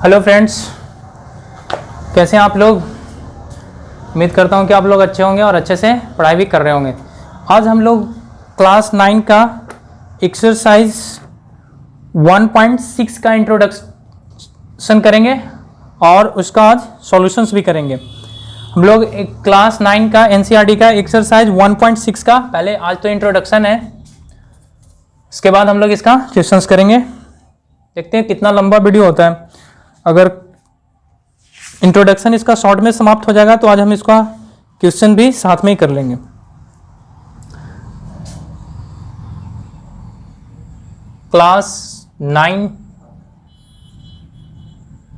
Hello friends, कैसे हैं आप लोग। उम्मीद करता हूं कि आप लोग अच्छे होंगे और अच्छे से पढ़ाई भी कर रहे होंगे। आज हम लोग क्लास 9 का एक्सरसाइज 1.6 का इंट्रोडक्शन करेंगे और उसका आज सॉल्यूशंस भी करेंगे। हम लोग क्लास 9 का एनसीईआरटी का एक्सरसाइज 1.6 का पहले आज तो इंट्रोडक्शन है, इसके बाद हम लोग इसका क्वेश्चंस करेंगे। देखते हैं कितना लंबा वीडियो होता है। अगर इंट्रोडक्शन इसका शॉर्ट में समाप्त हो जाएगा तो आज हम इसका क्वेश्चन भी साथ में ही कर लेंगे। क्लास 9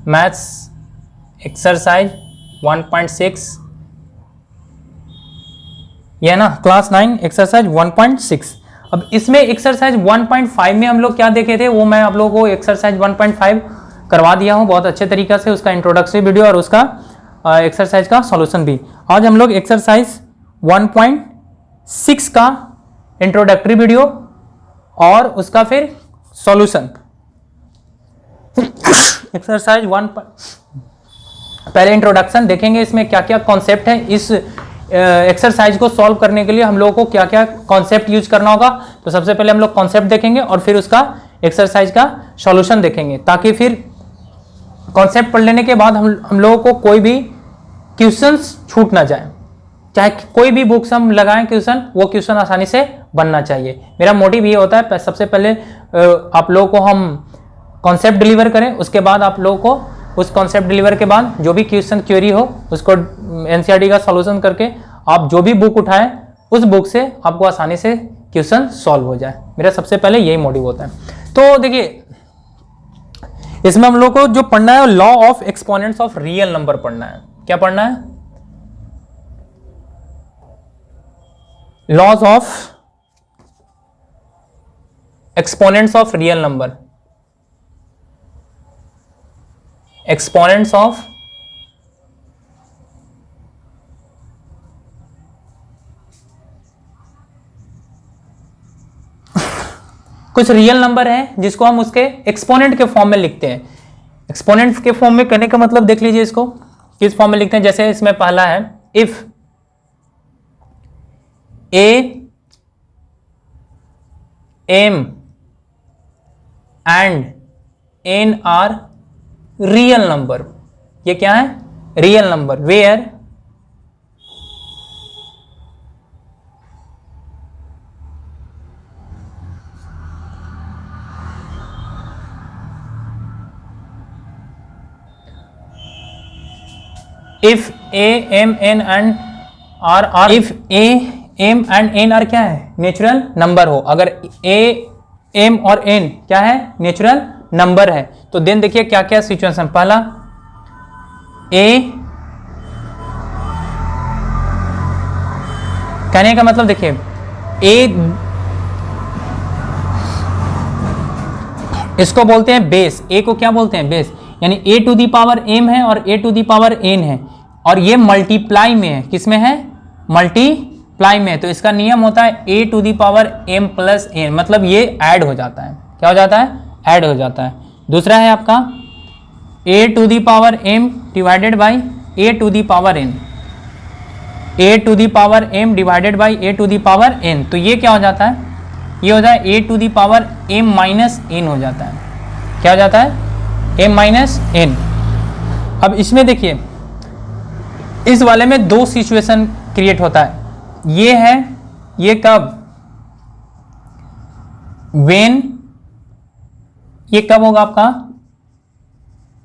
मैथ्स एक्सरसाइज 1.6 यह ना, क्लास 9 एक्सरसाइज 1.6। अब इसमें एक्सरसाइज 1.5 में हम लोग क्या देखे थे वो मैं आप लोगों को एक्सरसाइज 1.5 करवा दिया हूं बहुत अच्छे तरीके से, उसका इंट्रोडक्टरी वीडियो और उसका एक्सरसाइज का सॉल्यूशन भी। आज हम लोग एक्सरसाइज 1.6 का इंट्रोडक्टरी वीडियो और उसका फिर सॉल्यूशन। एक्सरसाइज 1 पहले इंट्रोडक्शन देखेंगे, इसमें क्या क्या कॉन्सेप्ट है। इस एक्सरसाइज को सॉल्व करने के लिए हम लोगों को क्या क्या कॉन्सेप्ट यूज करना होगा। तो सबसे पहले हम लोग कॉन्सेप्ट देखेंगे और फिर उसका एक्सरसाइज का सॉल्यूशन देखेंगे, ताकि फिर कॉन्सेप्ट पढ़ लेने के बाद हम लोगों को कोई भी क्वेश्चंस छूट ना जाए। चाहे कोई भी बुक्स हम लगाएं क्वेश्चन, वो क्वेश्चन आसानी से बनना चाहिए। मेरा मोटिव ये होता है सबसे पहले आप लोगों को हम कॉन्सेप्ट डिलीवर करें, उसके बाद आप लोगों को उस कॉन्सेप्ट डिलीवर के बाद जो भी क्वेश्चन क्वेरी हो उसको एनसीईआरटी का सॉल्यूशन करके आप जो भी बुक उठाएं उस बुक से आपको आसानी से क्वेश्चन सॉल्व हो जाए। मेरा सबसे पहले यही मोटिव होता है। तो देखिए, इसमें हम लोग को जो पढ़ना है law of exponents of real number पढ़ना है। क्या पढ़ना है? Laws of exponents of real number, exponents of कुछ रियल नंबर है जिसको हम उसके एक्सपोनेंट के फॉर्म में लिखते हैं। एक्सपोनेंट के फॉर्म में करने का मतलब देख लीजिए इसको किस फॉर्म में लिखते हैं। जैसे इसमें पहला है if a m and n are real number. ये क्या है? Real number. Where if a m n and r are, if a m and n are क्या है? नेचुरल नंबर हो। अगर a m और n क्या है? नेचुरल नंबर है। तो देन देखिए क्या क्या सिचुएशन। पहला a, कहने का मतलब देखिए a इसको बोलते हैं बेस। a को क्या बोलते हैं? बेस। यानी a to the power m है और a to the power n है और ये मल्टीप्लाई में है। किस में है? मल्टीप्लाई में। तो इसका नियम होता है a to the power m plus n, मतलब ये ऐड हो जाता है। क्या हो जाता है? ऐड हो जाता है। दूसरा है आपका a to the power m divided by a to the power n, a to the power m divided by a to the power n। तो ये क्या हो जाता है? ये हो जाए a to the power m minus n हो जाता है। क्या हो जाता है? m minus n। अब इसमें देखिए इस वाले में दो सिचुएशन क्रिएट होता है। ये है, ये कब? वेन, ये कब होगा आपका?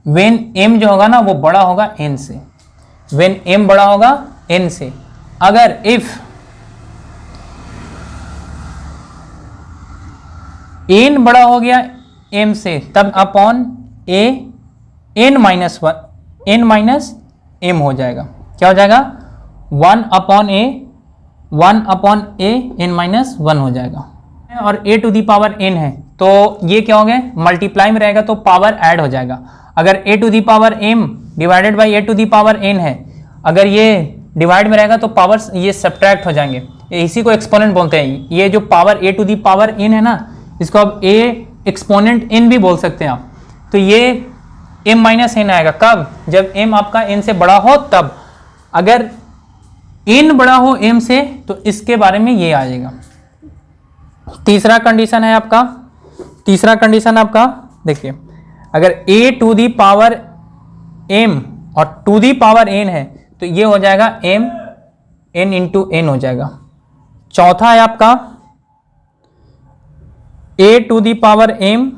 वेन m जो होगा ना वो बड़ा होगा n से। वेन m बड़ा होगा n से। अगर इफ n बड़ा हो गया m से तब upon a n minus m हो जाएगा। क्या हो जाएगा? 1 अपॉन a n माइनस 1 हो जाएगा। और a to the power n है तो ये क्या हो गया? मल्टीप्लाई में रहेगा तो पावर ऐड हो जाएगा। अगर a to the power m divided by a to the power n है, अगर ये डिवाइड में रहेगा तो पावर्स ये सब्ट्रैक्ट हो जाएंगे। इसी को एक्सपोनेंट बोलते हैं। ये जो power a to the power n है ना, इसको अब a एक्सपोनेंट n भी बोल सकते हैं आप। तो ये m माइनस n आएगा। कब? जब m आपका n से बड़ा हो तब। अगर n बड़ा हो m से तो इसके बारे में ये आ जाएगा। तीसरा कंडीशन है आपका, देखिए, अगर a to the power m और टू दी पावर n है तो ये हो जाएगा m n इंटू n हो जाएगा। चौथा है आपका a to the power m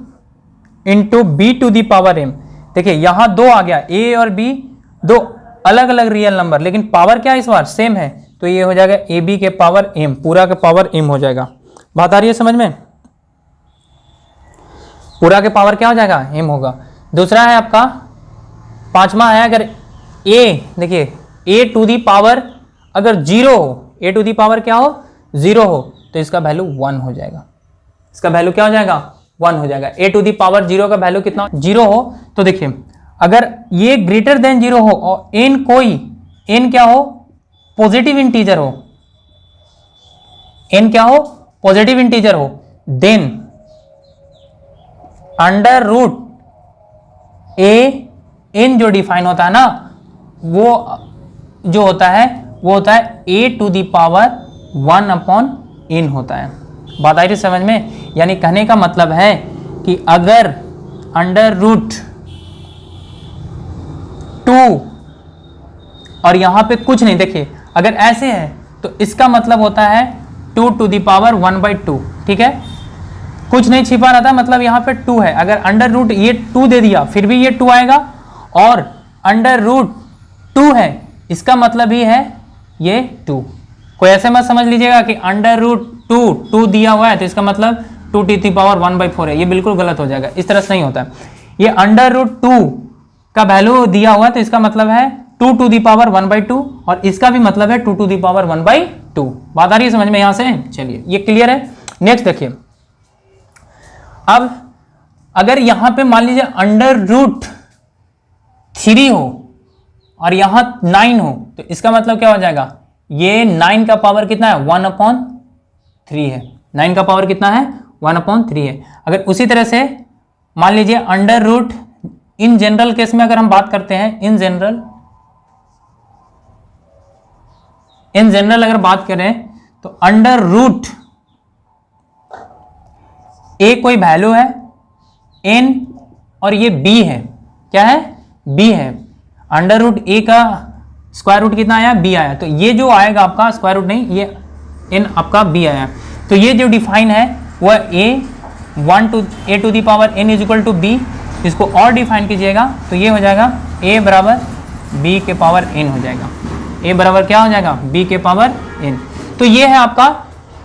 into b to the power m। देखिए यहां दो आ गया, a और b दो अलग अलग रियल नंबर, लेकिन पावर क्या इस बार सेम है, तो ये हो जाएगा ए बी के पावर m, पूरा के पावर m हो जाएगा। बात आ रही है समझ में? पूरा के पावर क्या हो जाएगा? m होगा। दूसरा है आपका, पांचवा है, अगर a, देखिए a टू दी पावर अगर 0 हो, a टू दी पावर क्या हो? 0 हो, तो इसका वैल्यू 1 हो जाएगा। इसका वैल्यू क्या हो जाएगा? 1 हो जाएगा। a टू दी पावर 0 का वैल्यू कितना? 0 हो, तो देखिए अगर ये ग्रेटर देन 0 हो और n क्या हो? पॉजिटिव इंटीजर हो, n क्या हो? पॉजिटिव इंटीजर हो, देन अंडर रूट n जो डिफाइन होता है ना, वो जो होता है वो होता है a to the power 1 upon n होता है। बात आई थी समझ में? यानी कहने का मतलब है कि अगर अंडर रूट 2 और यहां पे कुछ नहीं, देखिए अगर ऐसे है तो इसका मतलब होता है 2 टू दी पावर 1/2, ठीक है, कुछ नहीं छिपा रहता, मतलब यहां पे 2 है। अगर अंडर रूट ये 2 दे दिया फिर भी ये 2 आएगा, और अंडर रूट 2 है इसका मतलब ही है ये 2। कोई ऐसे मत समझ लीजिएगा कि अंडर रूट 2 दिया हुआ है तो इसका मतलब 2 टू दी पावर 1/4 है, ये बिल्कुल गलत हो जाएगा। इस तरह से नहीं होता। ये अंडर रूट 2 का वैल्यू दिया हुआ है तो इसका मतलब है 2 टू दी पावर 1/2, और इसका भी मतलब है 2 टू दी पावर 1/2। बात आ रही है समझ में यहां से? चलिए ये क्लियर है। नेक्स्ट देखिए, अब अगर यहां पे मान लीजिए अंडर रूट 3 हो और यहां 9 हो तो इसका मतलब क्या हो जाएगा? ये 9 का पावर कितना है? 1/3 है। 9 का पावर कितना है? 1/3 है। अगर उसी तरह से मान लीजिए under root, in general case में अगर हम बात करते हैं, इन जनरल अगर बात करें तो अंडर रूट ए कोई वैल्यू है n और ये b है, क्या है? b है। अंडर रूट ए का स्क्वायर रूट कितना आया? b आया, तो ये जो आएगा आपका स्क्वायर रूट नहीं, ये n आपका b आया, तो ये जो डिफाइन है वह a to the power n is equal to b। इसको और डिफाइन कीजिएगा तो ये हो जाएगा a बराबर b के पावर n हो जाएगा। a बराबर क्या हो जाएगा? b के पावर n। तो ये है आपका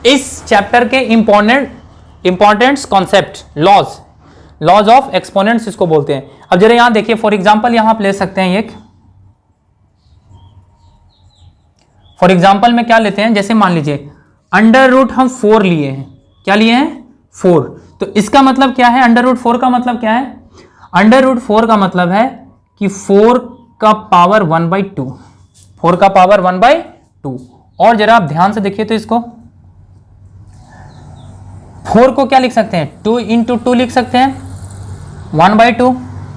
इस चैप्टर के important concept, laws of exponents इसको बोलते हैं। अब जरा यहां देखिए, फॉर एग्जांपल यहां आप ले सकते हैं एक, फॉर एग्जांपल में क्या लेते हैं, जैसे मान लीजिए अंडर रूट हम 4 लिए हैं, क्या लिए हैं? 4। तो इसका मतलब क्या है? अंडर रूट 4 का मतलब क्या है? अंडर रूट 4 का मतलब है कि 4 का पावर 1/2, 4 का पावर 1/2। और जरा आप ध्यान से देखिए तो इसको 4 को क्या लिख सकते हैं? 2 इंटू 2 लिख सकते हैं, 1/2,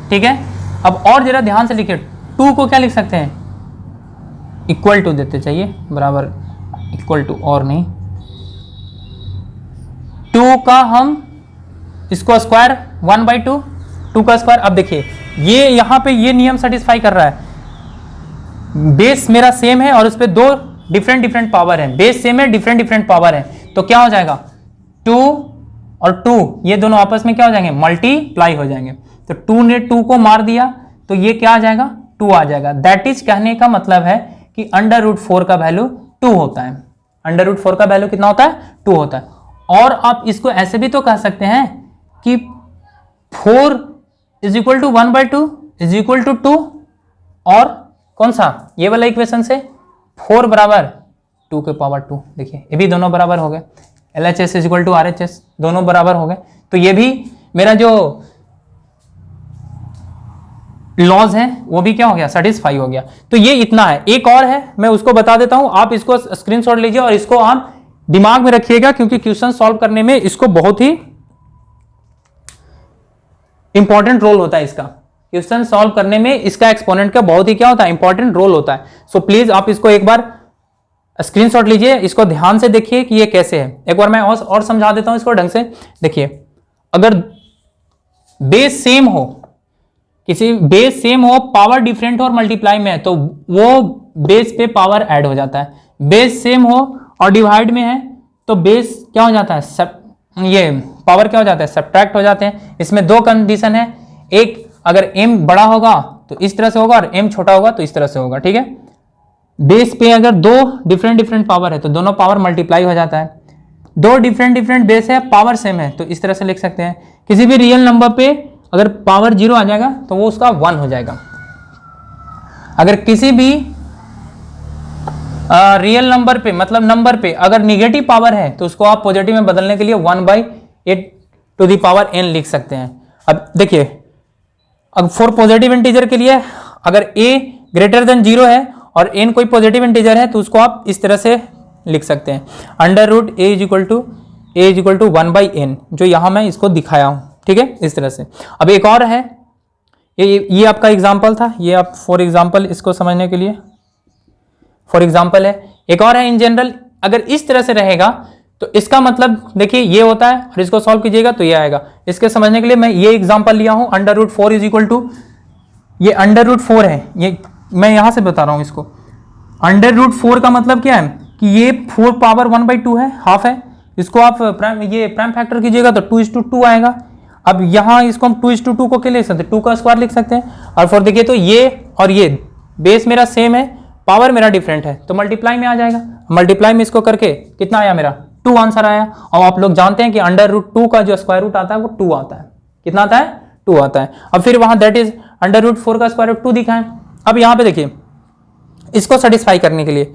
ठीक है। अब और जरा ध्यान से लिखिए, 2 को क्या लिख सकते हैं? इक्वल टू देते चाहिए, बराबर इक्वल टू और नहीं, 2 का हम इसको स्क्वायर 1/2, 2 का स्क्वायर। अब देखिए ये यहां पे ये नियम सेटिस्फाई कर रहा है, बेस मेरा सेम है और उस पर 2 डिफरेंट पावर है, बेस सेम है, डिफरेंट पावर है, तो क्या हो जाएगा? 2 और 2 ये दोनों आपस में क्या हो जाएंगे? मल्टीप्लाई हो जाएंगे। तो 2 ने 2 को मार दिया तो ये क्या आ जाएगा? 2 आ जाएगा। दैट इज कहने का मतलब है कि अंडर रूट 4 का वैल्यू 2 होता है। अंडर रूट 4 का वैल्यू कितना होता है? 2 होता है। और आप इसको ऐसे भी तो कह सकते हैं कि 4 is equal to 1/2 is equal to 2, और कौन सा? ये वाला इक्वेशन से 4 बराबर 2 के पावर 2। देखिए ये भी दोनों बराबर हो गए, LHS is equal to RHS, दोनों बराबर हो गए। तो ये भी मेरा जो लॉज है वो भी क्या हो गया? सेटिस्फाई हो गया। तो ये इतना है। एक और है, मैं उसको बता देता हूं, आप इसको स्क्रीनशॉट लीजिए और इसको आप दिमाग में रखिएगा, क्योंकि क्वेश्चन सॉल्व करने में इसको बहुत ही इंपॉर्टेंट रोल होता है इसका। क्वेश्चन सॉल्व करने में इसका एक्सपोनेंट का बहुत ही क्या होता है, इंपॉर्टेंट रोल होता है। सो प्लीज आप इसको एक बार स्क्रीनशॉट लीजिए, इसको ध्यान से देखिए कि ये कैसे है। एक बार मैं और समझा देता हूं इसको ढंग से। देखिए, अगर बेस सेम हो, किसी बेस सेम हो, पावर डिफरेंट हो और मल्टीप्लाई में है, तो वो बेस पे पावर ऐड हो जाता है। बेस सेम हो और डिवाइड में है तो बेस क्या हो जाता है, ये पावर क्या हो जाता है, सब्ट्रैक्ट हो जाते हैं। इसमें दो कंडीशन है, एक अगर m बड़ा होगा तो इस तरह से होगा और m छोटा होगा तो इस तरह से होगा, ठीक है। बेस पे अगर दो डिफरेंट पावर है तो दोनों पावर मल्टीप्लाई हो जाता है। दो डिफरेंट बेस है, पावर सेम है, तो इस तरह से लिख सकते हैं। किसी भी रियल नंबर पे अगर पावर 0 आ जाएगा तो वो उसका 1 हो जाएगा। अगर किसी भी रियल नंबर पे, मतलब नंबर पे अगर निगेटिव पावर है तो उसको आप पॉजिटिव में बदलने के लिए 1/8n लिख सकते हैं। अब देखिए, अब फॉर पॉजिटिव इंटीजर के लिए अगर a ग्रेटर देन 0 है और n कोई पॉजिटिव इंटीजर है तो उसको आप इस तरह से लिख सकते हैं, √a = 1/n, जो यहां मैं इसको दिखाया हूं, ठीक है, इस तरह से। अब एक और है, ये आपका एग्जाम्पल था, ये आप फॉर एग्जाम्पल इसको समझने के लिए फॉर एग्जाम्पल है। एक और है इन जनरल, अगर इस तरह से रहेगा तो इसका मतलब देखिए ये होता है और इसको सॉल्व कीजिएगा तो ये आएगा। इसके समझने के लिए मैं ये एग्जांपल लिया हूं, √4 ये √4 है, ये मैं यहां से बता रहा हूं इसको। √4 का मतलब क्या है कि ये 4 पावर 1/2 है, हाफ है। इसको आप प्राइम फैक्टर कीजिएगा तो 2:2 आएगा। अब यहां इसको हम 2:2 को क्या लिख सकते हैं, 2 का स्क्वायर लिख सकते हैं। और फिर देखिए तो ये और ये बेस मेरा सेम है, पावर मेरा डिफरेंट है, तो मल्टीप्लाई में आ जाएगा। मल्टीप्लाई में इसको करके कितना आया, मेरा 2 आंसर आया। और आप लोग जानते हैं कि √2 का जो स्क्वायर रूट आता है वो 2 आता है। कितना आता है, 2 आता है। अब फिर वहां दैट इज √4 का स्क्वायर रूट 2 दिखाएं। अब यहां पे देखिए, इसको सेटिस्फाई करने के लिए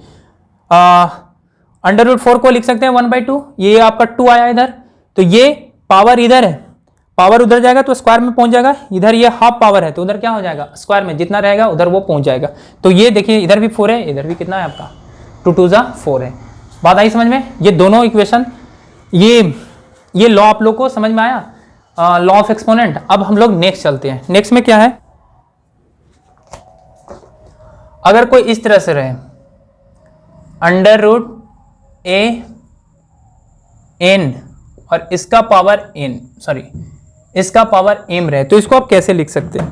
√4 को लिख सकते हैं 1/2, ये आपका 2 आया इधर, तो ये पावर इधर है, पावर उधर जाएगा तो स्क्वायर में पहुंच जाएगा। इधर ये हाफ पावर है तो उधर क्या हो जाएगा, स्क्वायर में जितना रहेगा उधर वो पहुंच जाएगा। तो ये देखिए इधर भी 4 है, इधर भी कितना है आपका 2 × 4 है। बात आई समझ में? ये दोनों इक्वेशन, ये लॉ आप लोग को समझ में आया, लॉ ऑफ एक्सपोनेंट। अब हम लोग नेक्स्ट चलते हैं। नेक्स्ट में क्या है, अगर कोई इस तरह से रहे √a(n) और इसका पावर इसका पावर m रहे, तो इसको आप कैसे लिख सकते हैं,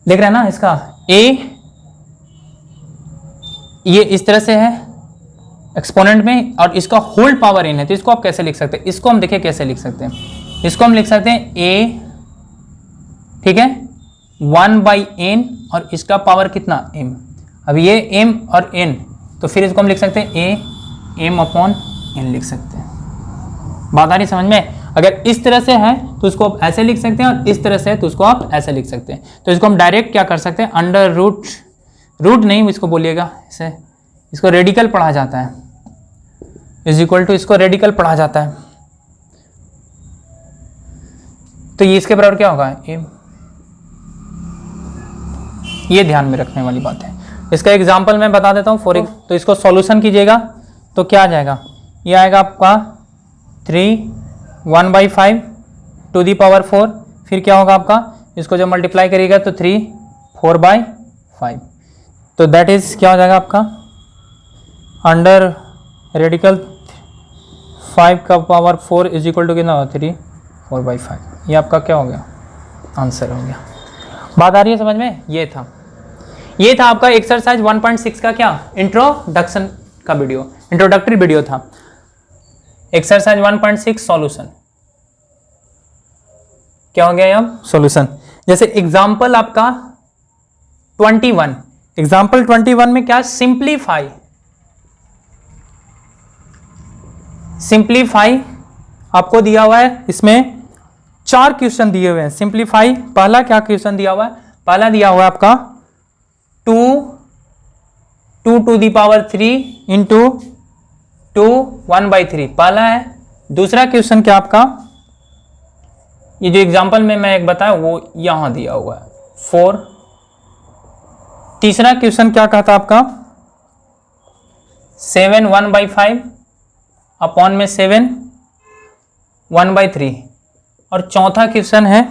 देख रहे हैं ना, इसका a ये इस तरह से है एक्सपोनेंट में और इसका होल पावर n है, तो इसको आप कैसे लिख सकते हैं। इसको हम देखिए कैसे लिख सकते हैं, इसको हम लिख सकते हैं a, ठीक है, 1/n और इसका पावर कितना m। अब ये m और n, तो फिर इसको हम लिख सकते हैं a m/n लिख सकते हैं। बात आ रही समझ में? अगर इस तरह से है तो उसको आप ऐसे लिख सकते हैं और इस तरह से है तो उसको आप ऐसे लिख सकते हैं। तो इसको हम डायरेक्ट क्या कर सकते हैं, रूट नहीं इसको बोलिएगा, इसे इसको रेडिकल पढ़ा जाता है, इसको रेडिकल पढ़ा जाता है। तो ये इसके बराबर क्या होगा, ये ध्यान में रखने वाली बात है। इसका एग्जांपल मैं बता देता हूँ तो इसको सॉल्यूशन कीजिएगा तो क्या आ जाएगा, ये आएगा आपका 1/5 टू दी पावर 4, फिर क्या होगा आपका, इसको जब मल्टीप्लाई करिएगा तो 4/5, तो दैट इज क्या हो जाएगा आपका अंडर रेडिकल 5 का पावर 4 इज इक्वल टू कितना होगा 4/5। ये आपका क्या हो गया, आंसर हो गया। बात आ रही है समझ में? ये था आपका एक्सरसाइज 1.6 का क्या इंट्रोडक्शन का वीडियो, इंट्रोडक्टरी वीडियो था। एक्सरसाइज 1.6 सॉल्यूशन क्या हो गया, अब सॉल्यूशन। जैसे एग्जांपल आपका 21, एग्जांपल 21 में क्या, सिंप्लीफाई आपको दिया हुआ है। इसमें 4 क्वेश्चन दिए हुए हैं। सिंप्लीफाई, पहला क्या क्वेश्चन दिया हुआ है, पहला दिया हुआ है आपका 2 टू दी पावर 3 इंटू 2 1/3, पहला है। दूसरा क्वेश्चन क्या आपका, ये जो एग्जांपल में मैं एक बताया वो यहां दिया हुआ है 4। तीसरा क्वेश्चन क्या कहता आपका 7 1/5 अपॉन में 7 1/3। और चौथा क्वेश्चन है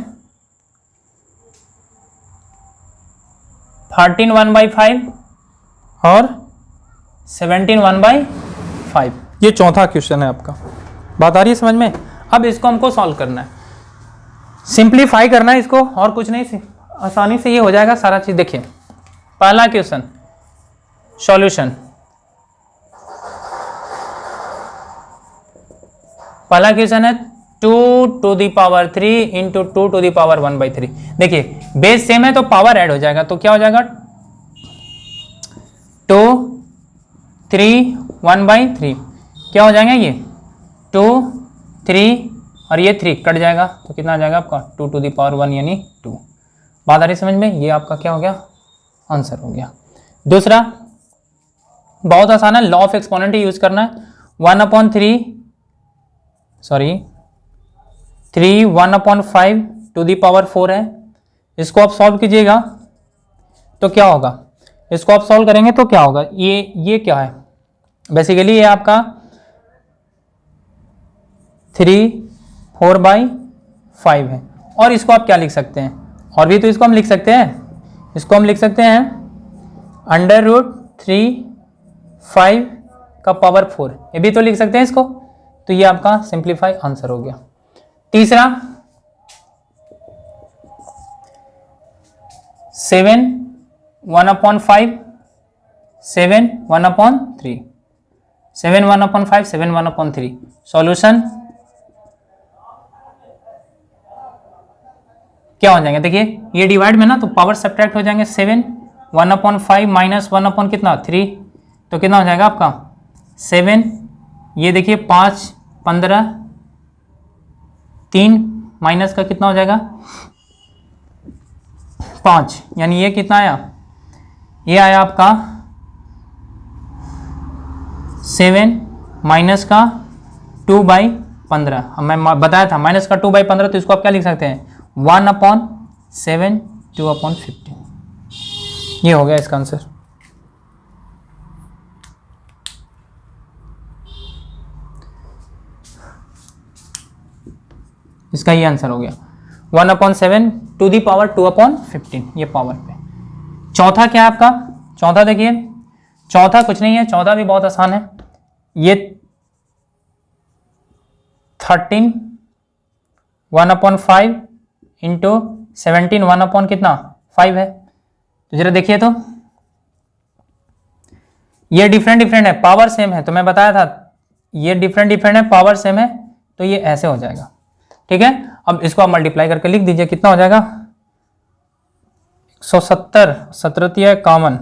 13 1/5 और 17 1/5। ये चौथा क्वेश्चन है आपका। बात आ रही है समझ में? अब इसको हमको सॉल्व करना है, सिंप्लीफाई करना है इसको, और कुछ नहीं, आसानी से ये हो जाएगा सारा चीज। देखिए पहला क्वेश्चन सॉल्यूशन, पहला क्वेश्चन है 2 to the power 3 into 2 to the power 1/3। देखिए बेस सेम है तो पावर ऐड हो जाएगा, तो क्या हो जाएगा 2 3 1/3, क्या हो जाएगा ये 2 3 और ये 3 कट जाएगा, तो कितना आ जाएगा आपका 2 to the power 1 यानी 2। बात आ रही समझ में? ये आपका क्या हो गया, आंसर हो गया। दूसरा बहुत आसान है, law of exponent he use करना है। 3 1/5 टू दी पावर 4 है, इसको आप सॉल्व कीजिएगा तो क्या होगा, इसको आप सॉल्व करेंगे तो क्या होगा, ये क्या है, बेसिकली ये आपका 3 4/5 है। और इसको आप क्या लिख सकते हैं, और भी तो इसको हम लिख सकते हैं, इसको हम लिख सकते हैं √3 5 का पावर 4, ये भी तो लिख सकते हैं इसको। तो ये आपका सिंप्लीफाई आंसर हो गया। तीसरा 7 1/5 7 1/3 7 1/5 7 1/3 सॉल्यूशन क्या हो जाएंगे, देखिए ये डिवाइड में ना तो पावर सब्ट्रैक्ट हो जाएंगे। 7 1/5 माइनस 1 कितना 3, तो कितना हो जाएगा आपका 7, ये देखिए 5 15 3 माइनस का कितना हो जाएगा 5, यानी ये कितना आया, ये आया आपका 7 माइनस का 2/15। अब मैं बताया था माइनस का 2/15, तो इसको आप क्या लिख सकते हैं 1/7 2/15। ये हो गया इसका आंसर। इसका ये आंसर हो गया 1/7 टू दी पावर 2/15, ये पावर पे। चौथा क्या है आपका, चौथा देखिए, चौथा कुछ नहीं है, चौथा भी बहुत आसान है। ये 13 1/5 इंटू 17 1 कितना 5 है। तो जरा देखिए, तो ये डिफरेंट है, पावर सेम है, तो मैं बताया था ये डिफरेंट है, पावर सेम है, तो ये ऐसे हो जाएगा। ठीक है, अब इसको आप मल्टीप्लाई करके लिख दीजिए, कितना हो जाएगा 170 17 कॉमन,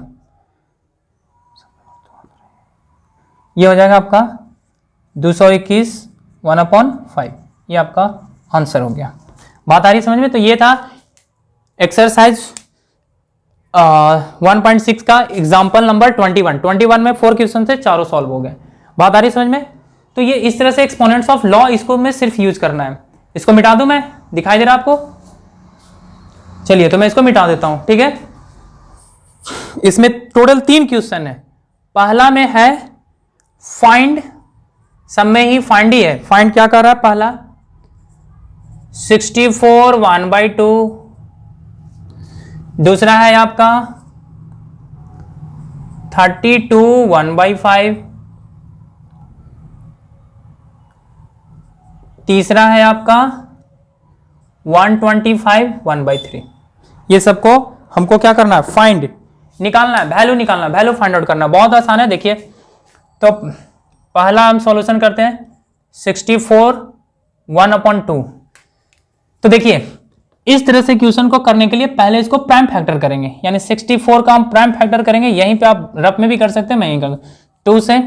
ये हो जाएगा आपका 221 1/5, ये आपका आंसर हो गया। बात आ रही समझ में? तो ये था एक्सरसाइज 1.6 का एग्जाम्पल नंबर 21 में 4 क्वेश्चन से चारों सॉल्व हो गए। बात आ रही समझ में? तो ये इस तरह से एक्सपोनेंट्स ऑफ लॉ, इसको मैं सिर्फ यूज करना है। इसको मिटा दूं मैं, दिखाई दे रहा आपको? चलिए तो मैं इसको मिटा देता हूं, ठीक है। इसमें टोटल 3 क्वेश्चन है। पहला में है फाइंड, सब में ही फाइंड ही है। फाइंड क्या कर रहा है पहला 64 1/2, दूसरा है आपका 32 1/5, तीसरा है आपका 125 1/3। ये सबको हमको क्या करना है, फाइंड निकालना है, वैल्यू निकालना है, वैल्यू फाइंड आउट करना। बहुत आसान है। देखिए तो पहला हम सॉल्यूशन करते हैं 64 1/2। तो देखिए इस तरह से क्वेश्चन को करने के लिए पहले इसको प्राइम फैक्टर करेंगे, यानी 64 का हम प्राइम फैक्टर करेंगे। यहीं पे आप रफ में भी कर सकते हैं, मैं यहीं कर 2 से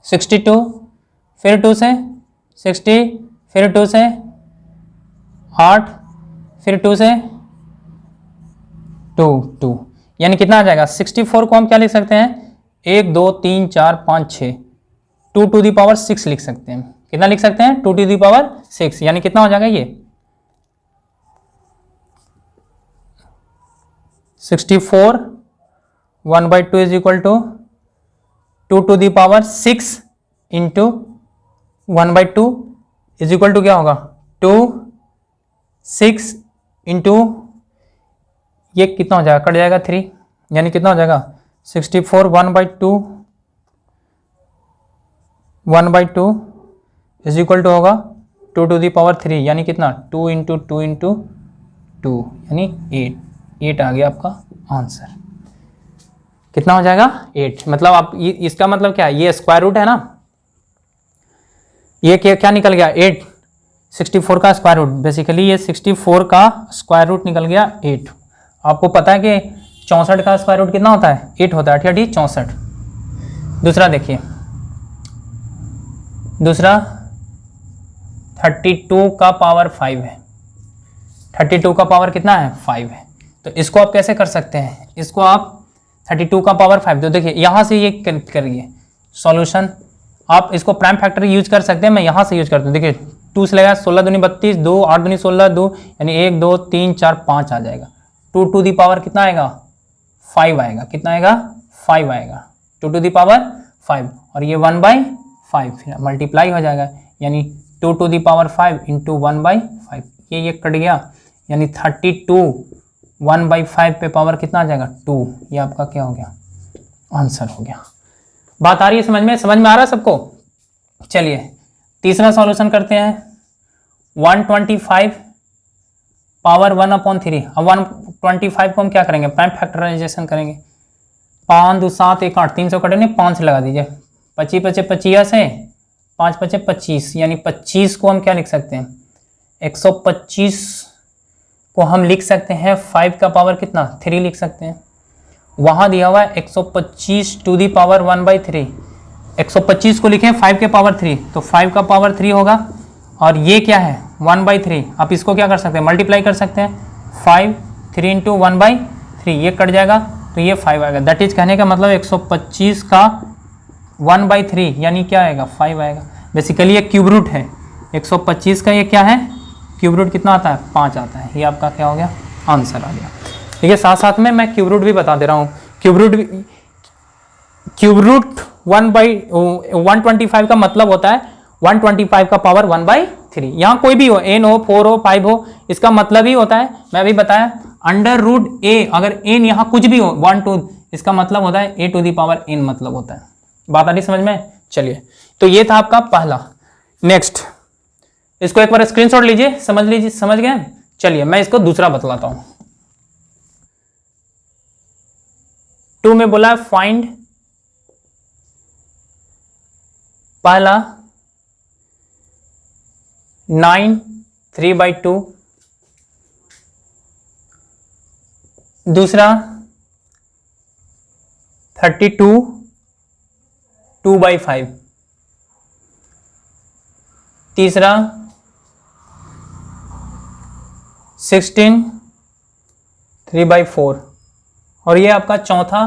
62, फिर 2 से 60, फिर 2 से 8, फिर 2 से 2, यानी कितना आ जाएगा 64 को हम क्या लिख सकते हैं 1 2 3 4 5 6, 2 to the power 6 लिख सकते हैं। कितना लिख सकते हैं 2 to the power 6, यानी कितना हो जाएगा ये 64 1/2 is equal to 2 to the power 6 into 1/2 is equal to क्या होगा 2 6 इंटू ये कितना हो जाएगा, कट जाएगा 3, यानी कितना हो जाएगा 64 1/2 इज इक्वल टू होगा 2 टू दी पावर 3, यानी कितना 2 इंटू 2 इंटू 2 यानी 8 आ गया आपका आंसर। कितना हो जाएगा 8। मतलब आप इसका मतलब क्या है, ये स्क्वायर रूट है ना, ये क्या निकल गया 8, 64 का स्क्वायर रूट, बेसिकली ये 64 का स्क्वायर रूट निकल गया 8। आपको पता है कि 64 का स्क्वायर रूट कितना होता है 8 होता है, ठीक है 64। दूसरा देखिए, दूसरा 32 का पावर 5 है, 32 का पावर कितना है 5 है। तो इसको आप कैसे कर सकते हैं, इसको आप 32 का पावर 5, तो देखिए यहाँ से ये करिए सॉल्यूशन, आप इसको प्राइम फैक्टर यूज कर सकते हैं, मैं यहाँ से यूज करता हूँ। देखिए 2 से लगा 16 दूनी 32, 2 8 दूनी 16, 2 यानी 1 2 3 4 5 आ जाएगा। 2 टू दी पावर कितना आएगा 5 आएगा, कितना आएगा 5 आएगा, 2 टू दी पावर 5, और ये 1/5 फिर मल्टीप्लाई हो जाएगा, यानी 2 टू दी पावर 5 इंटू 1/5, ये कट गया, यानी 32 1/5 पे पावर कितना आ जाएगा 2, ये आपका क्या हो गया आंसर हो गया। बात आ रही है समझ में आ रहा है सबको। चलिए तीसरा सॉल्यूशन करते हैं, 125 पावर 1/3। अब 125 को हम क्या करेंगे, प्राइम फैक्टराइजेशन करेंगे। 5 2 7 1 8, 300 कटे नहीं 5 से लगा दीजिए, 25 25 25 से 5 5 25, यानी 25 को हम क्या लिख सकते हैं 125 को हम लिख सकते हैं 5 का पावर कितना 3 लिख सकते हैं। वहाँ दिया हुआ है 125 टू दी पावर 1/3, 125 को लिखें 5 के पावर 3, तो 5 का पावर 3 होगा, और ये क्या है 1/3। आप इसको क्या कर सकते हैं मल्टीप्लाई कर सकते हैं, 5 3 इंटू 1/3, ये कट जाएगा तो ये 5 आएगा। दैट इज कहने का मतलब 125 का 1/3 यानी क्या आएगा 5 आएगा। बेसिकली ये क्यूब रूट है, 125 का ये क्या है क्यूब रूट कितना आता है 5 आता है, ये आपका क्या हो गया आंसर आ गया। ठीक है, साथ साथ में मैं क्यूब रूट भी बता दे रहा हूँ। क्यूब रूट 1/125 का मतलब होता है 125 का पावर 1/3। यहाँ कोई भी हो, n हो 4 हो 5 हो, इसका मतलब ही होता है, मैं अभी बताया √a, अगर n यहाँ कुछ भी हो 1 2, इसका मतलब होता है a to the power n मतलब होता है। बात आ रही समझ में। चलिए तो ये था आपका पहला। नेक्स्ट इसको एक बार स्क्रीनशॉट लीजिए, समझ लीजिए, समझ गए। चलिए मैं इसको दूसरा बतलाता हूं। 2 में बोला फाइंड पहला 9 3/2, दूसरा 32 2/5, तीसरा 16 3/4, और ये आपका चौथा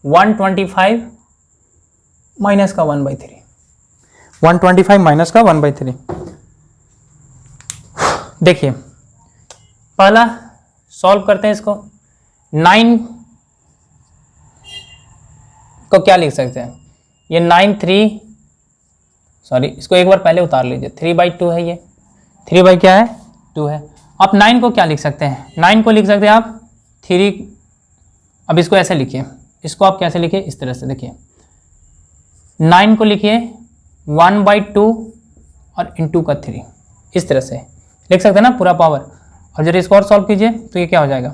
125 माइनस का 1/3, 125 माइनस का 1/3। देखिए पहला सॉल्व करते हैं इसको। 9 को क्या लिख सकते हैं, ये 9 3, सॉरी इसको एक बार पहले उतार लीजिए, 3/2 है, ये 3 क्या है 2 है। आप 9 को क्या लिख सकते हैं, 9 को लिख सकते हैं आप 3। अब इसको ऐसे लिखिए, इसको आप कैसे लिखिए इस तरह से, देखिए 9 को लिखिए 1/2 और इंटू का 3, इस तरह से लिख सकते हैं ना पूरा पावर। और जब इसको और सॉल्व कीजिए तो ये क्या हो जाएगा,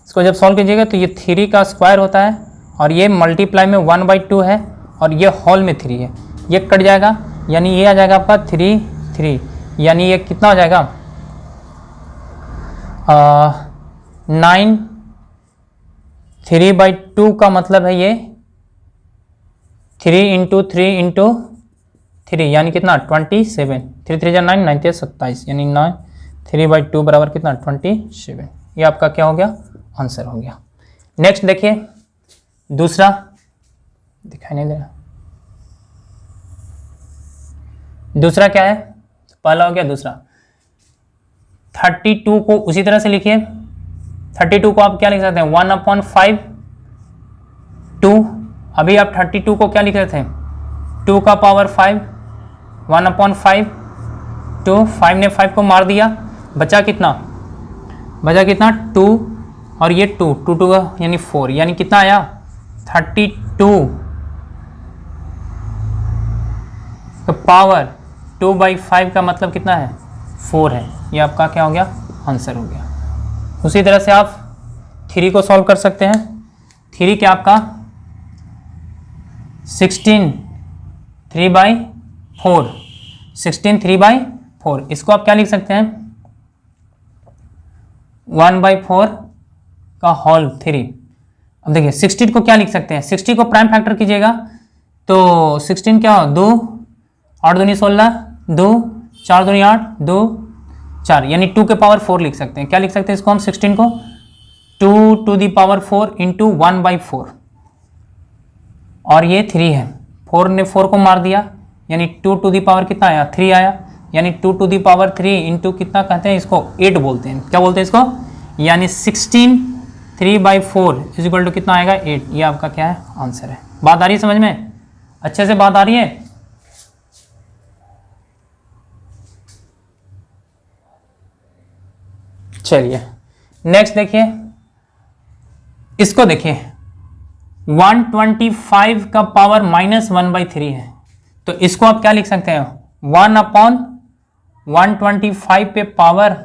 इसको जब सॉल्व कीजिएगा तो ये 3 का स्क्वायर होता है, और ये मल्टीप्लाई में 1/2 है, और ये होल में 3 है, ये कट जाएगा, यानी ये आ जाएगा आपका 3 3, यानी ये कितना हो जाएगा 9 3/2 का मतलब है ये 3 इंटू 3 इंटू 3, यानी कितना 27, 3 3 9 9 3 27, यानी 9 3/2 बराबर कितना 27। ये आपका क्या हो गया आंसर हो गया। नेक्स्ट देखिए दूसरा, दिखाई नहीं दे रहा, दूसरा क्या है, पहला हो गया दूसरा। 32 को उसी तरह से लिखिए, 32 को आप क्या लिख सकते हैं 1/5 2, अभी आप 32 को क्या लिख रहे थे 2 का पावर 5, 1/5 2, 5 ने 5 को मार दिया, बचा कितना 2, और ये 2 2 2 यानी 4, यानी कितना आया 32 तो पावर 2/5 का मतलब कितना है 4 है। ये आपका क्या हो गया आंसर हो गया। उसी तरह से आप 3 को सॉल्व कर सकते हैं। 3 क्या आपका 16 3/4, 16 3/4, इसको आप क्या लिख सकते हैं 1/4 का होल 3। अब देखिए 16 को क्या लिख सकते हैं, 60 को प्राइम फैक्टर कीजिएगा तो 16 क्या हो 2 8 दूनी 16, 2 4 दूनी 8, 2 4, यानी 2 के पावर 4 लिख सकते हैं। क्या लिख सकते हैं इसको हम 16 को 2 to the power 4 इंटू 1/4, और ये 3 है, 4 ने 4 को मार दिया यानी 2 to the power कितना आया 3 आया, यानी 2 to the power 3 इंटू कितना कहते हैं इसको 8 बोलते हैं। क्या बोलते हैं इसको, यानी 16 3/4 इज इक्वल टू कितना आएगा 8। ये आपका क्या है आंसर है। बात आ रही है समझ में, अच्छे से बात आ रही है। चलिए नेक्स्ट देखिए, इसको देखिए 125 का पावर -1/3 है, तो इसको आप क्या लिख सकते हैं 1/125 पे पावर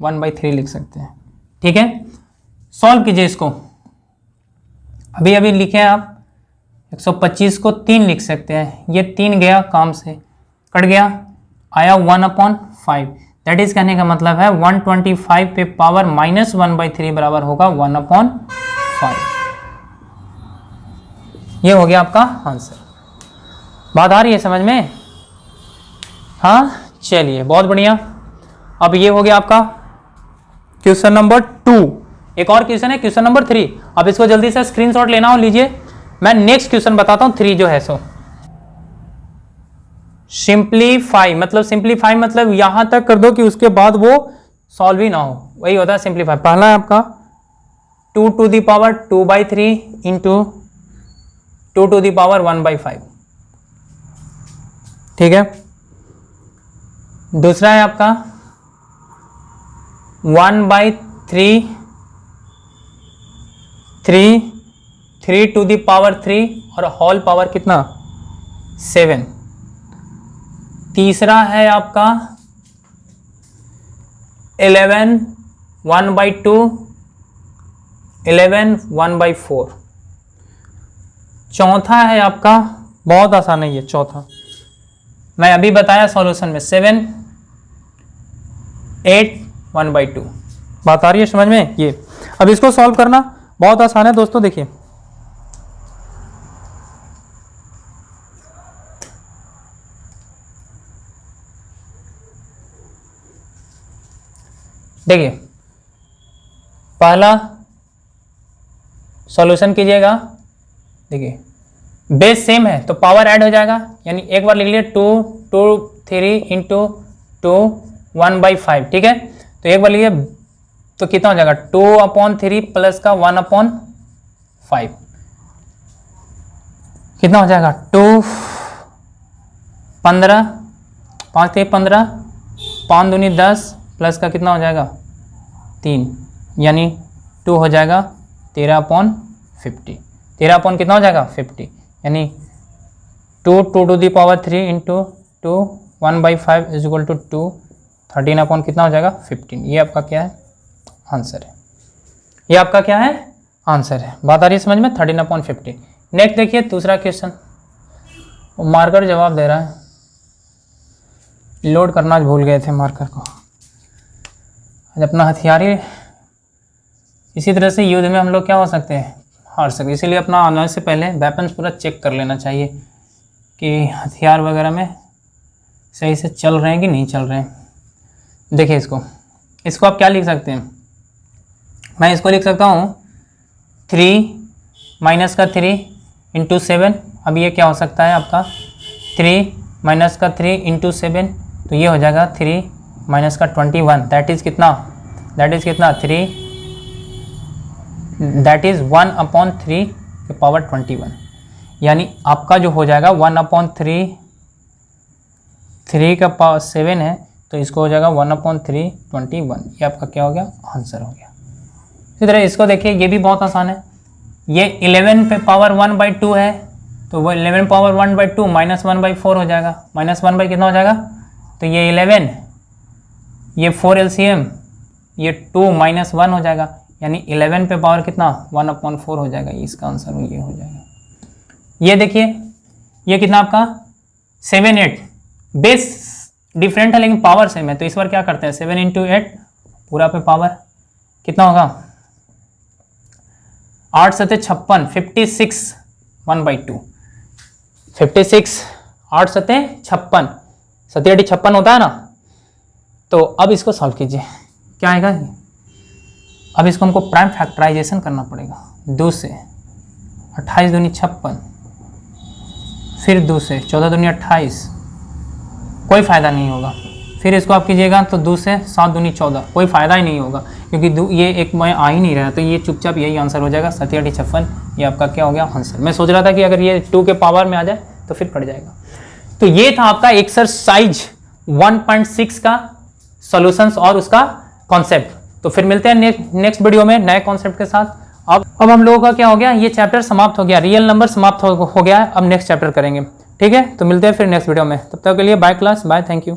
1/3 लिख सकते हैं। ठीक है, सॉल्व कीजिए इसको। अभी अभी लिखे हैं आप 125 को 3 लिख सकते हैं, ये 3 गया काम से कट गया, आया 1/5। दैट इज कहने का मतलब है 125 पे पावर -1/3 बराबर होगा 1/5। ये हो गया आपका आंसर। बात आ रही है समझ में, हाँ चलिए बहुत बढ़िया। अब ये हो गया आपका क्वेश्चन नंबर 2। एक और क्वेश्चन है क्वेश्चन नंबर 3। अब इसको जल्दी से स्क्रीनशॉट लेना हो लीजिए, मैं नेक्स्ट क्वेश्चन बताता हूं 3 जो है सो सिंप्लीफाई, मतलब यहां तक कर दो कि उसके बाद वो सॉल्व ही ना हो, वही होता है सिंप्लीफाई। पहला है आपका 2 to the power 2/3 into 2 to the power 1/5। ठीक है, दूसरा है आपका 1/3 3 to the power 3 और होल पावर कितना 7। तीसरा है आपका 11 1/2 11 1/4। चौथा है आपका बहुत आसान है, ये चौथा मैं अभी बताया सॉल्यूशन में 7 8 1/2। बात आ रही है समझ में। ये अब इसको सॉल्व करना बहुत आसान है दोस्तों। देखिए पहला सॉल्यूशन कीजिएगा, देखिए बेस सेम है तो पावर ऐड हो जाएगा, यानी एक बार लिख लिए 2 2 3 इंटू 2 1/5। ठीक है, तो एक बार लिखिए तो कितना हो जाएगा 2/3 प्लस का 1/5 कितना हो जाएगा 2 15 5 3 15 5 दूनी 10 प्लस का कितना हो जाएगा 3, यानी 2 हो जाएगा 13/50। 13 कितना हो जाएगा 50, यानी 2 2 to the power 3 into 2 1/5 is equal to 2 13 कितना हो जाएगा 15। ये आपका क्या है आंसर है, ये आपका क्या है आंसर है। बात आ रही है समझ में 13/50। नेक्स्ट देखिए दूसरा क्वेश्चन, मार्कर जवाब दे रहा है, लोड करना भूल गए थे मार्कर को। आज अपना हथियार ही, इसी तरह से युद्ध में हम लोग क्या हो सकते हैं हार सकते, इसीलिए अपना आने से पहले वेपन्स पूरा चेक कर लेना चाहिए कि हथियार वगैरह में सही से चल रहे हैं कि नहीं चल रहे हैं। देखिए इसको आप क्या लिख सकते हैं, मैं इसको लिख सकता हूँ 3 माइनस का 3 इंटू 7। अब ये क्या हो सकता है आपका 3 माइनस का 3 इंटू 7, तो ये हो जाएगा 3 माइनस का 21। दैट इज़ कितना 3, दैट इज़ 1/3 के पावर 21, यानी आपका जो हो जाएगा 1/3 3 का पावर 7 है, तो इसको हो जाएगा 1/3 21। ये आपका क्या हो गया आंसर हो गया। इसी तरह इसको देखिए, ये भी बहुत आसान है। ये 11 पे पावर 1/2 है, तो वो 11 पावर 1/2 -1/4 हो जाएगा। -1 बाई कितना हो जाएगा, तो ये 11, ये 4 LCM, ये 2 -1 हो जाएगा, यानी 11 पे पावर कितना 1/4 हो जाएगा। इसका आंसर ये हो जाएगा। ये देखिए, ये कितना आपका 7 8, बेस डिफरेंट है लेकिन पावर सेम है, तो इस बार क्या करते हैं 7 × 8 पूरा पे पावर कितना होगा 8 7 56, 56 1/2, 56 8 7 56, 7 8 56 होता है ना। तो अब इसको सॉल्व कीजिए, क्या आएगा। अब इसको हमको प्राइम फैक्टराइजेशन करना पड़ेगा। 2 से 28 दूनी 56, फिर 2 से 14 दूनी 28, कोई फ़ायदा नहीं होगा। फिर इसको आप कीजिएगा तो 2 से 7 दूनी 14, कोई फ़ायदा ही नहीं होगा क्योंकि ये एक में आ ही नहीं रहा, तो ये चुपचाप यही आंसर हो जाएगा 7 8 56। ये आपका क्या हो गया आंसर। मैं सोच रहा था कि अगर ये 2 के पावर में आ जाए तो फिर कट जाएगा। तो ये था आपका एक्सरसाइज 1.6 का सॉल्यूशंस और उसका कॉन्सेप्ट। तो फिर मिलते हैं नेक्स्ट वीडियो में नए कॉन्सेप्ट के साथ। अब हम लोगों का क्या हो गया, ये चैप्टर समाप्त हो गया, रियल नंबर समाप्त हो गया है। अब नेक्स्ट चैप्टर करेंगे, ठीक है। तो मिलते हैं फिर नेक्स्ट वीडियो में, तब तक के लिए bye class, bye, thank you.